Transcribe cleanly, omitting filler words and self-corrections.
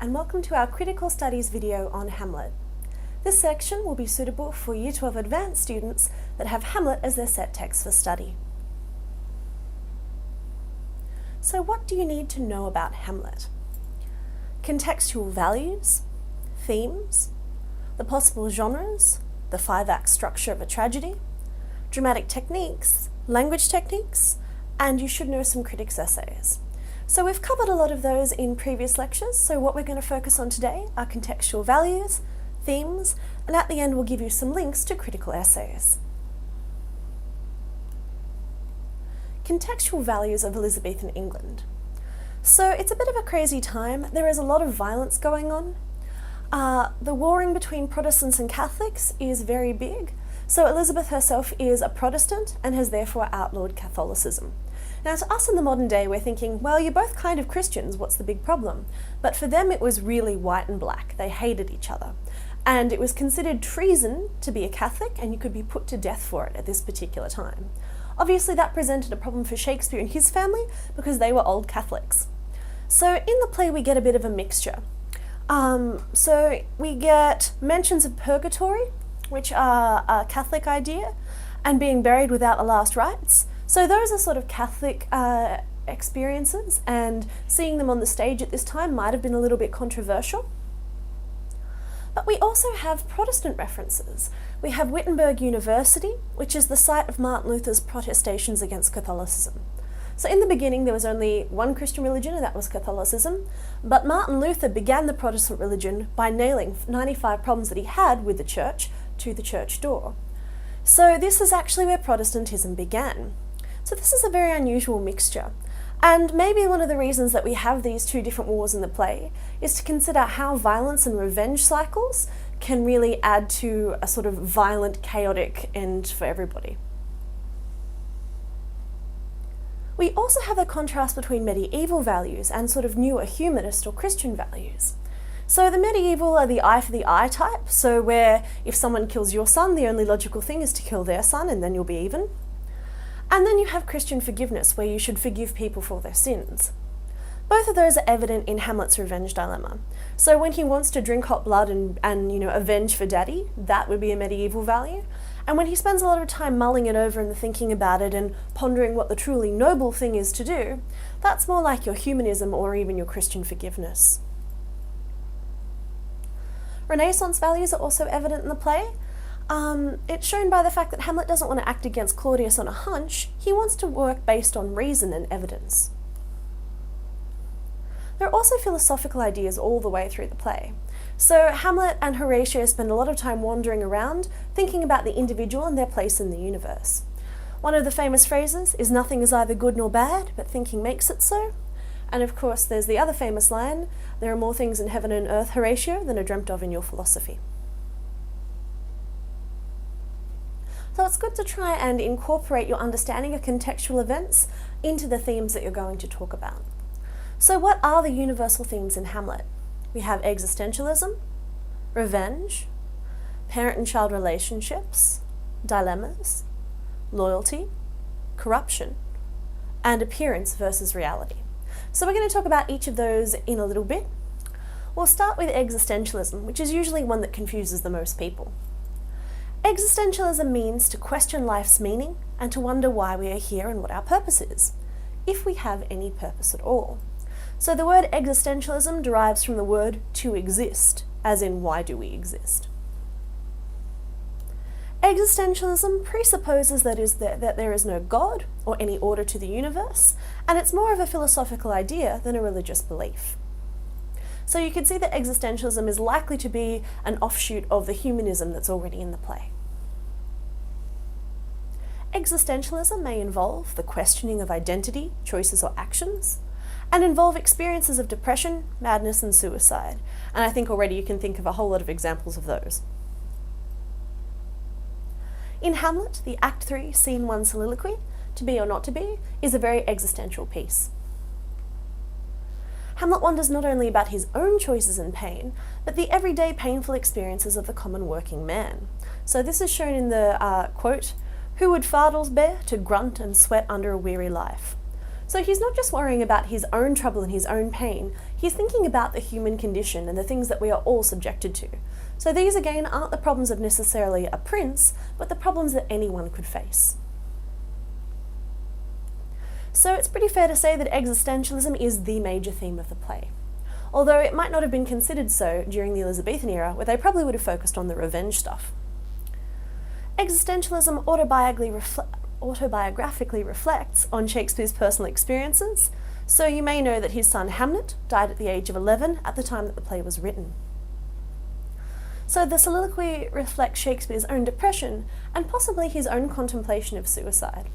and welcome to our Critical Studies video on Hamlet. This section will be suitable for Year 12 Advanced students that have Hamlet as their set text for study. So what do you need to know about Hamlet? Contextual values, themes, the possible genres, the 5-act structure of a tragedy, dramatic techniques, language techniques, and you should know some critics' essays. So we've covered a lot of those in previous lectures, so what we're going to focus on today are contextual values, themes, and at the end we'll give you some links to critical essays. Contextual values of Elizabethan England. So it's a bit of a crazy time. There is a lot of violence going on. The warring between Protestants and Catholics is very big. So Elizabeth herself is a Protestant and has therefore outlawed Catholicism. Now to us in the modern day we're thinking, well, you're both kind of Christians, what's the big problem? But for them it was really white and black. They hated each other. And it was considered treason to be a Catholic, and you could be put to death for it at this particular time. Obviously that presented a problem for Shakespeare and his family because they were old Catholics. So in the play we get a bit of a mixture. So we get mentions of purgatory, which are a Catholic idea, and being buried without the last rites. So those are sort of Catholic experiences, and seeing them on the stage at this time might have been a little bit controversial. But we also have Protestant references. We have Wittenberg University, which is the site of Martin Luther's protestations against Catholicism. So in the beginning there was only one Christian religion, and that was Catholicism, but Martin Luther began the Protestant religion by nailing 95 problems that he had with the church to the church door. So this is actually where Protestantism began. So this is a very unusual mixture. And maybe one of the reasons that we have these two different wars in the play is to consider how violence and revenge cycles can really add to a sort of violent, chaotic end for everybody. We also have the contrast between medieval values and sort of newer humanist or Christian values. So the medieval are the eye for the eye type, so where if someone kills your son, the only logical thing is to kill their son and then you'll be even. And then you have Christian forgiveness, where you should forgive people for their sins. Both of those are evident in Hamlet's revenge dilemma. So when he wants to drink hot blood and avenge for daddy, that would be a medieval value. And when he spends a lot of time mulling it over and thinking about it and pondering what the truly noble thing is to do, that's more like your humanism or even your Christian forgiveness. Renaissance values are also evident in the play. It's shown by the fact that Hamlet doesn't want to act against Claudius on a hunch. He wants to work based on reason and evidence. There are also philosophical ideas all the way through the play. So Hamlet and Horatio spend a lot of time wandering around, thinking about the individual and their place in the universe. One of the famous phrases is, "Nothing is either good nor bad, but thinking makes it so." And of course there's the other famous line, "There are more things in heaven and earth, Horatio, than are dreamt of in your philosophy." So it's good to try and incorporate your understanding of contextual events into the themes that you're going to talk about. So what are the universal themes in Hamlet? We have existentialism, revenge, parent and child relationships, dilemmas, loyalty, corruption, and appearance versus reality. So we're going to talk about each of those in a little bit. We'll start with existentialism, which is usually one that confuses the most people. Existentialism means to question life's meaning and to wonder why we are here and what our purpose is, if we have any purpose at all. So the word existentialism derives from the word to exist, as in why do we exist. Existentialism presupposes that there is no God or any order to the universe, and it's more of a philosophical idea than a religious belief. So you can see that existentialism is likely to be an offshoot of the humanism that's already in the play. Existentialism may involve the questioning of identity, choices, or actions, and involve experiences of depression, madness, and suicide. And I think already you can think of a whole lot of examples of those. In Hamlet, the Act 3, Scene 1 soliloquy, "To be or not to be," is a very existential piece. Hamlet wonders not only about his own choices and pain, but the everyday painful experiences of the common working man. So this is shown in the quote, "Who would fardels bear to grunt and sweat under a weary life?" So he's not just worrying about his own trouble and his own pain, he's thinking about the human condition and the things that we are all subjected to. So these again aren't the problems of necessarily a prince, but the problems that anyone could face. So it's pretty fair to say that existentialism is the major theme of the play. Although it might not have been considered so during the Elizabethan era, where they probably would have focused on the revenge stuff. Existentialism autobiographically reflects on Shakespeare's personal experiences, so you may know that his son Hamnet died at the age of 11 at the time that the play was written. So the soliloquy reflects Shakespeare's own depression and possibly his own contemplation of suicide.